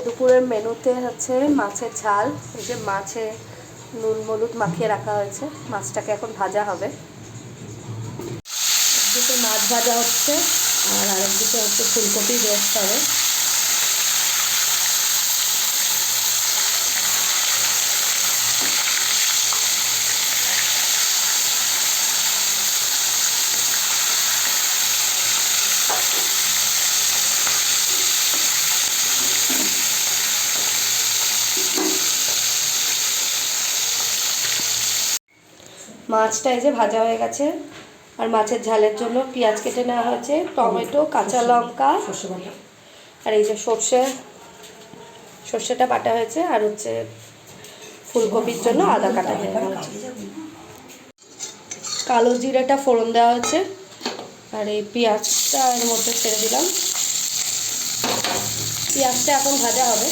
দুপুরের মেনুতে হচ্ছে মাছের ঝাল। এই যে মাছে নুন হলুদ মাখিয়ে রাখা হয়েছে, মাছটাকে এখন ভাজা হবে। একদিকে মাছ ভাজা হচ্ছে আর আরেকদিকে হচ্ছে ফুলকপি রোস্ট হবে। মাছটা এই যে ভাজা হয়ে গেছে। আর মাছের ঝালের জন্য পেঁয়াজ কেটে নেওয়া হয়েছে, টমেটো, কাঁচা লঙ্কা, আর এই যে সর্ষেটা বাটা হয়েছে, আর হচ্ছে ফুলকপির জন্য আদা কাটা দেওয়া হয়েছে। কালো জিরাটা ফোড়ন দেওয়া হয়েছে, আর এই পেঁয়াজটা এর মধ্যে ছেড়ে দিলাম। পেঁয়াজটা এখন ভাজা হবে।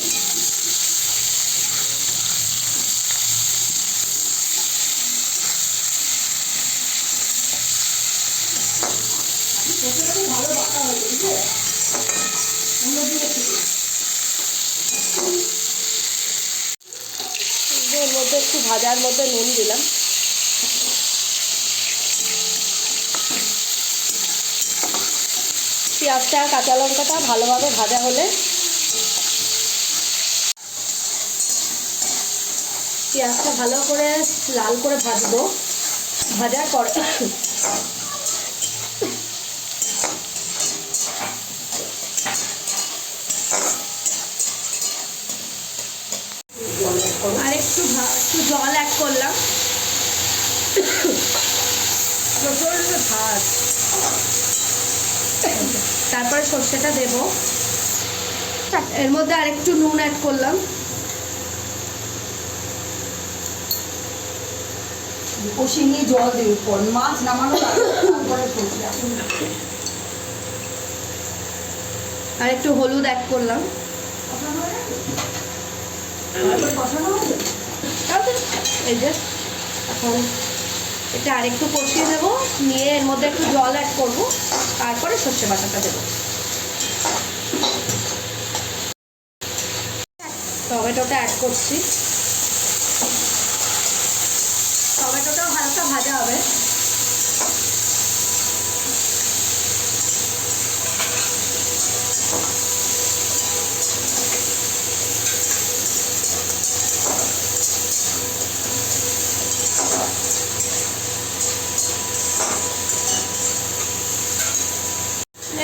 এর মধ্যে একটু ভাজার মধ্যে নুন দিলাম। পেঁয়াজটা কাঁচা লঙ্কাটা ভালোভাবে ভাজা হলে পেঁয়াজটা ভালো করে লাল করে ভাজবো। ভাজার পর আর একটু জল অ্যাড করলাম। ভাত, তারপরে সর্ষেটা দেব। এর মধ্যে আরেকটু নুন অ্যাড করলাম। কষিয়ে নিয়ে জল দেব, পর মাছ নামানো আর একটু হলুদ অ্যাড করলাম। এই যে এখন এটা আরেকটু কষিয়ে দেবো, নিয়ে এর মধ্যে একটু জল অ্যাড করবো, তারপরে সর্ষে বাটাটা দেবো। টমেটোটা অ্যাড করছি। টমেটোটাও হালকা ভাজা হবে।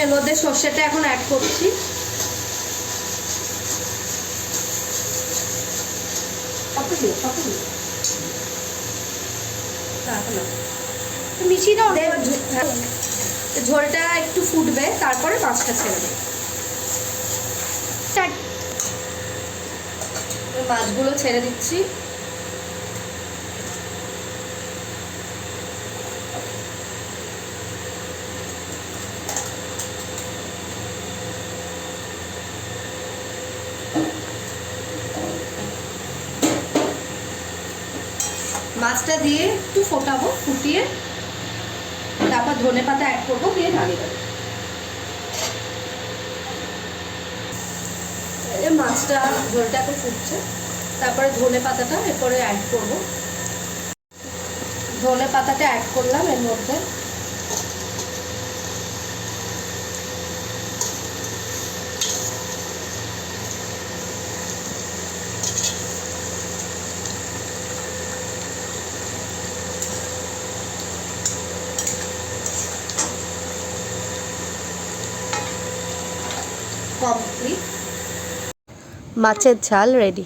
এর মধ্যে সর্ষেটা এখন অ্যাড করছি। মিশিয়ে দাও। ঝোলটা একটু ফুটবে, তারপরে মাছটা ছেড়ে দেব। মাছগুলো ছেড়ে দিচ্ছি। মাছটা দিয়ে একটু ফোটাবো, ফুটিয়ে তারপর ধনে পাতা অ্যাড করবো, দিয়ে নামিয়ে দেবো। মাছটা ঝোলটা এখন ফুটছে, তারপরে ধনে পাতাটা এরপরে অ্যাড করবো। ধনে পাতাটা অ্যাড করলাম এর মধ্যে। কমপ্লিট, মাছের ঝাল রেডি।